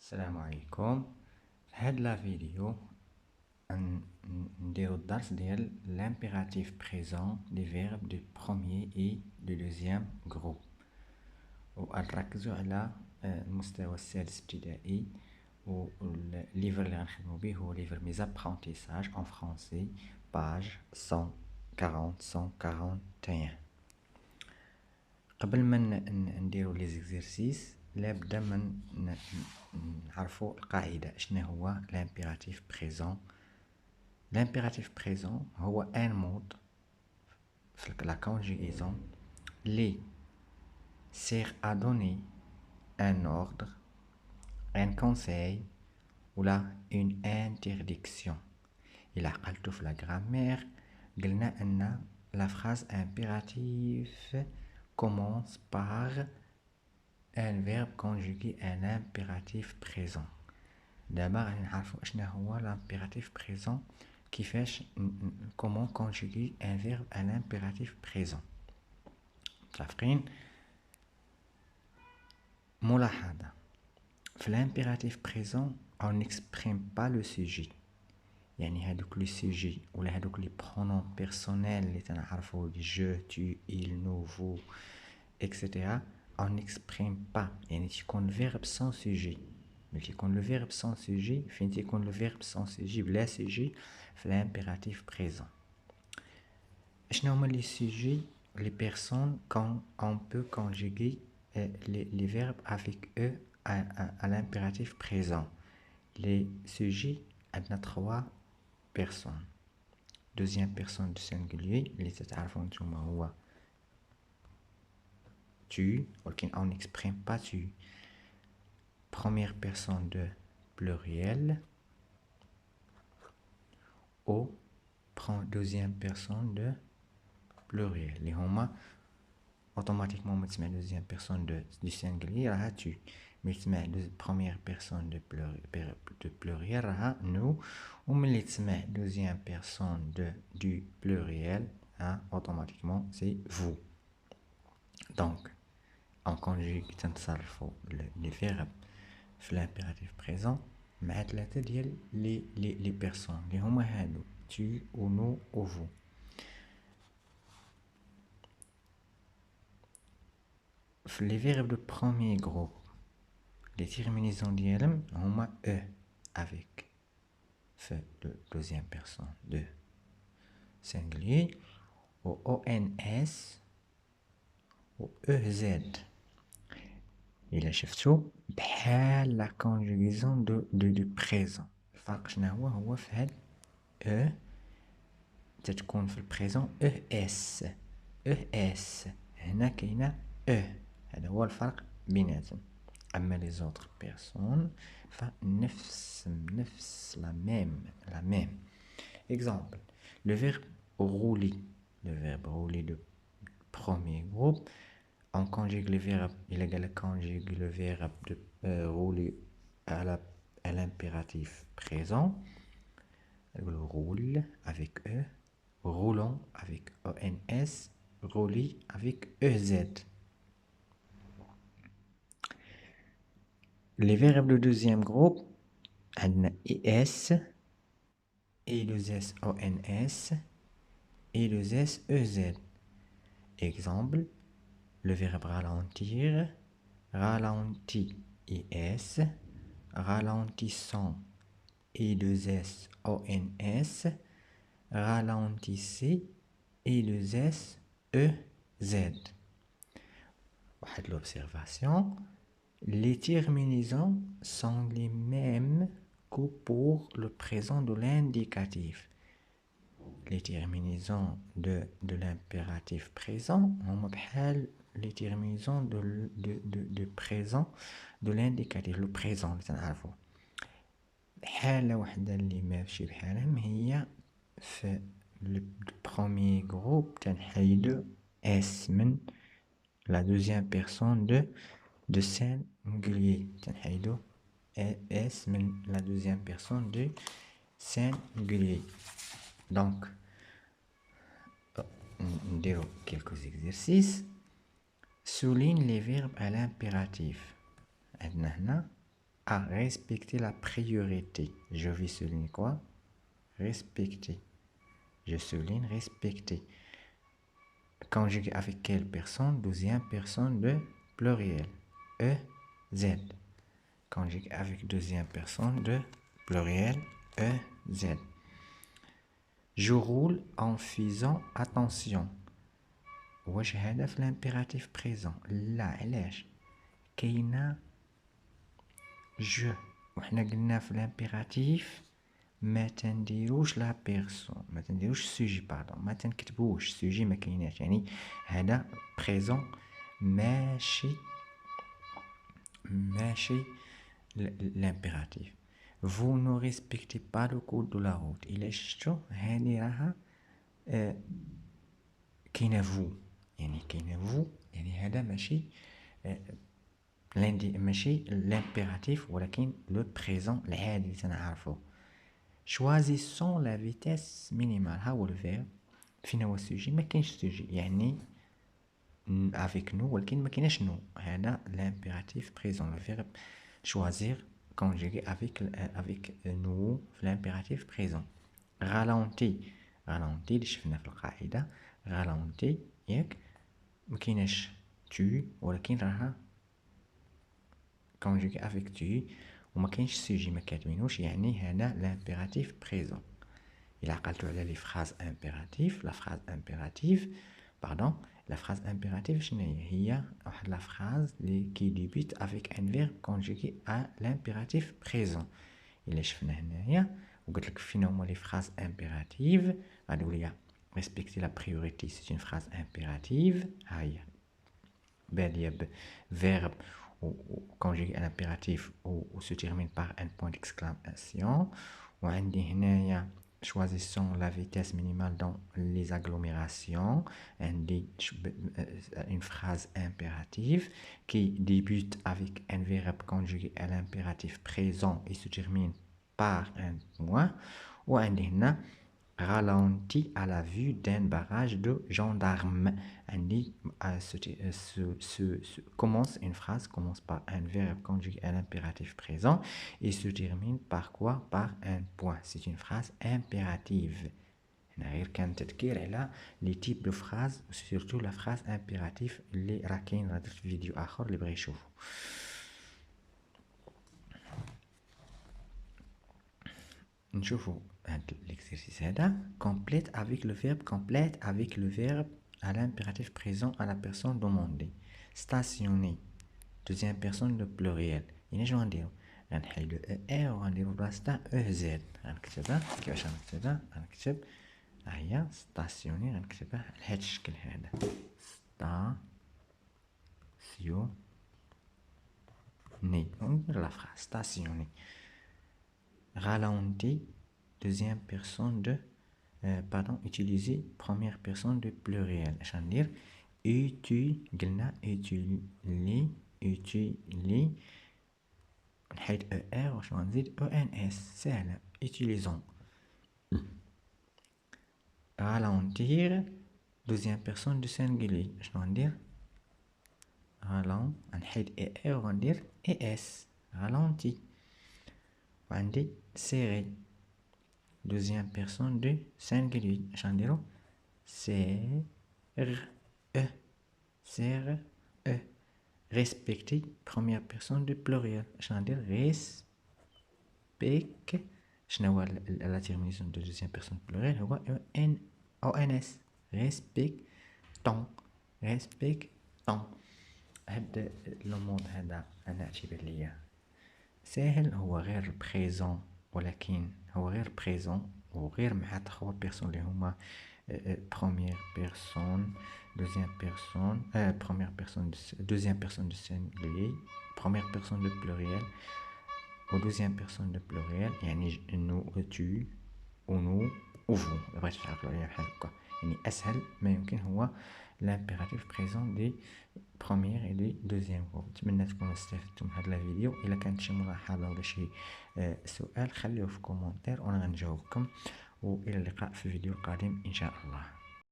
السلام عليكم. في هاد لا فيديو نديرو الدرس ديال l'impératif présent des verbes du premier et du deuxième groupe، ونركزو على المستوى السادس ابتدائي. والليفر اللي غنخدمو به هو ليفر mes apprentissages en français page 141. قبل ما نديرو لي زيكزيرسيس لابد من نعرفوا القاعده شنو هو l'impératif présent. l'impératif présent هو ان مود في la conjugaison li sert à donner un ordre, un conseil ou là une interdiction. إلا عقلتو في la grammaire قلنا أن la phrase impératif commence par un verbe conjugué à l'impératif présent. دابا غادي نعرفو شنو هو l'impératif présent، كيفاش comment conjuguer un verbe à l'impératif présent. متفقين؟ ملاحظة في l'impératif présent on n'exprime pas le sujet، يعني هادوك لي سوجي ولا هادوك لي برونون بيرسونيل اللي تنعرفو جو tu il nous vous etc. on n'exprime pas، يعني تيكون الفيرب sans sujet. ملي تيكون لو فيرب sans sujet فين تيكون لو فيرب sans sujet بلا sujet في l'impératif présent. شنو هما لي سوجي les personnes quand on peut conjuguer les verbes avec eux à l'impératif présent. Les sujets عندنا 3 personnes. Deuxième personne du singulier اللي تتعرفوا نتوما هو tu، ولكن on n'exprime pas tu. Première personne de pluriel ou deuxième personne de pluriel اللي هما automatiquement ما تسمع deuxième personne du singulier راها tu، ملي تسمع première personne de pluriel راها nous، وملي تسمع deuxième personne du pluriel automatiquement c'est vous. Donc on conjugue تنتصرفوا les verbes في l'impératif présent مع 3 ديال les personnes اللي هما هادو tu ou nous ou vous. في les verbes de premier groupe les terminaisons ديالهم هما e avec في le deuxième personne de singulier ou ons ou ez. إلا شفتو بحال لا conjugaison du présent. الفرق شنو هو في هاد e تتكون في البريزون es هنا كاينه e. هذا هو الفرق بيناتهم. اما لي زوتر بيرسون فنفس لا ميم. exemple le verbe rouler de premier groupe on conjugue le verbe conjugue le verbe de rouler à l'impératif présent. Roule avec e, roulons avec ons, rouler avec ez. Les verbes de deuxième groupe عندنا es et le s ons et le s ez. Exemple le verbe ralentir, ralentit es, ralentissant et le s ons, ralentissez et le s ez. واحد l'observation، les terminaisons sont les mêmes que pour le présent de l'indicatif. Les terminaisons de l'impératif présent هما بحال les terminaisons de présent de l'indicatif. le présent اللي تنعرفو حالة وحدة اللي ماشي بحالهم هي في le premier groupe تنحيدو s من la deuxième personne de singulier. تنحيدو s من la deuxième personne de singulier. Donc نديرو quelques exercices. Souligne les verbes à l'impératif. عندنا هنا à respecter la priorité. Je vais souligner quoi? Respecter. Je souligne respecter. Conjugué avec quelle personne? Deuxième personne de pluriel. E, Z. Conjugué avec deuxième personne de pluriel. E, Z. Je roule en faisant attention. واش هذا في l'impératif présent؟ لا، علاش؟ كاينه جو، وحنا قلنا في l'impératif ما تنديروش لا بيرسون، ما تنديروش سوجي باردون، ما تنكتبوش سوجي، ما كايناش. يعني هذا بريزون ماشي l'impératif. Vous ne respectez pas le code de la route. إلا شفتو هذه راها كاينه فو، يعني كاينه فو، يعني هذا ماشي ماشي l'impératif ولكن لو بريزون العادي اللي تنعرفو. choisissons la vitesse minimale. ها هو الفيرب. فين هو السوجي؟ ما كاينش سوجي، يعني avec nous ولكن ما كايناش نو. هذا l'impératif présent. le verbe choisir conjugué avec nous في l'impératif présent. ralentit اللي شفنا في القاعدة ralentit ياك، ما كايناش tu ولكن راها conjugué avec tu وما كاينش سوجي ما كاتبينوش، يعني هذا l'impératif présent. إلا عقلتو على لي فراز impératif، la phrase impérative شنو هي؟ واحد لا فراز اللي كي ديبيت avec un verbe conjugué à l'impératif présent. إلا شفنا هنايا وقلت لك فين هما لي فراز impérative، غادي ليا respecter la priorité c'est une phrase impérative. ها هي بادية ب verbe conjugué à l'impératif ou se termine par un point d'exclamation. وعندي هنايا choisissons la vitesse minimale dans les agglomérations. Une phrase impérative qui débute avec un verbe conjugué à l'impératif présent et se termine par un point. Ou un ralenti à la vue d'un barrage de gendarmes. Commence une phrase, commence par un verbe conjugué à l'impératif présent et se termine par quoi? Par un point. C'est une phrase impérative. غير كان تذكير على لي تيب دو فراز، سورتو لا فراز امبيراتيف اللي راه كاين، راه درت فيديو اخر اللي بغى يشوفو. نشوفو هاد l'exercice هذا. complète avec le verbe à l'impératif présent à la personne demandée. stationner deuxième personne de pluriel. يعني شنو غنديرو؟ غنحيدو ار وغنديرو بلاصتها او زد. غنكتبها كيفاش غنكتبها؟ غنكتب ها هي ستاسيوني، غنكتبها لهاد الشكل هذا ستاسيوني وندير لا فراس ستاسيوني. ralentit deuxième personne de utiliser première personne de pluriel. اش غندير؟ قلنا utili نحيد ار واش غنزيد او ان اس. سهله. utilisons. ralentir deuxième personne de singulier. شنو غندير؟ غنحيد ار وغندير اس. ralentit. وعندي serrer deuxième personne de singulier. اش غنديرو؟ serre. respecter première personne de pluriel. اش غندير؟ respect. شنو هو la terminaison de deuxième personne pluriel؟ هو ons. respectons. هاد المود هذا انا اعتبر ليا ساهل، هو غير بريزون، ولكن هو غير بريزون وغير مع 3 بيرسون اللي هما première personne deuxième personne première personne deuxième personne de singulier première personne de pluriel ou deuxième personne de pluriel. يعني nous tu ou nous ou vous. بغيت تعرفوا عليها بحال هكا. يعني اسهل ما يمكن هو l'impératif présent des première et des deuxième groupe. نتمنى تكونوا استفدتوا من هذا الفيديو. الا كانت شي ملاحظه ولا شي سؤال خليوه في كومنتير وانا غنجاوبكم، والى اللقاء في الفيديو القادم ان شاء الله.